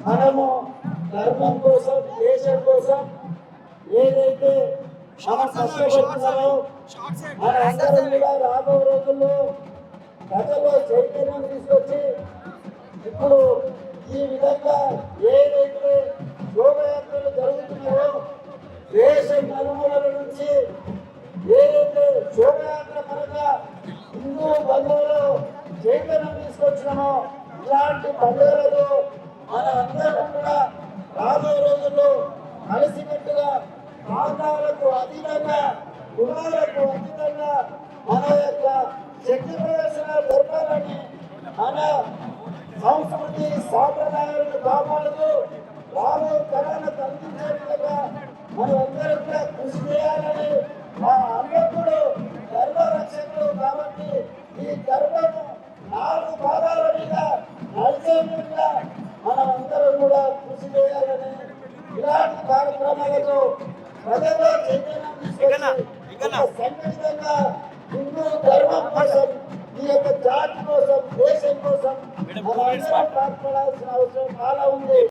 మనము ధర్మం కోసం దేశం కోసం ఏదైతే మనం కష్టపడుతున్నారో మన అందరం కూడా రాబో రోజుల్లో ప్రజల్లో చైతన్యం తీసుకొచ్చి ఇప్పుడు ఈ విధంగా ఏదైతే శోభయాత్రలు జరుగుతున్నాయో దేశం నలుమూలల నుంచి ఏదైతే శోభయాత్ర పరంగా హిందూ బంధువులు చైతన్యం తీసుకొచ్చినామో ఇలాంటి పండుగలలో మన అందరం కూడా రాబోయే రోజుల్లో కలిసికట్టుగా ప్రాంతాలకు అతీతంగా కులాలకు అతీతంగా మన యొక్క శక్తి ప్రదర్శన జరపాలని మన సంస్కృతి సాంప్రదాయాలను కాపాడుతూ రాబో తరాలకు అందించే విధంగా మనమందరం కూడా కృషి చేయాలని మా అన్నప్పుడు ధర్మ రక్షకులు కాబట్టి ఈ ధర్మము 4 పాదాల మీద నడిచే విధంగా మనమందరం కూడా కృషి చేయాలని ఇలాంటి కార్యక్రమాలతో ప్రజల్లో చైతన్యం తీసుకొచ్చి సంఘటితంగా హిందూ ధర్మం కోసం ఈ యొక్క జాతి కోసం దేశం కోసం మనం పాటుపడాల్సిన అవసరం చాలా ఉంది.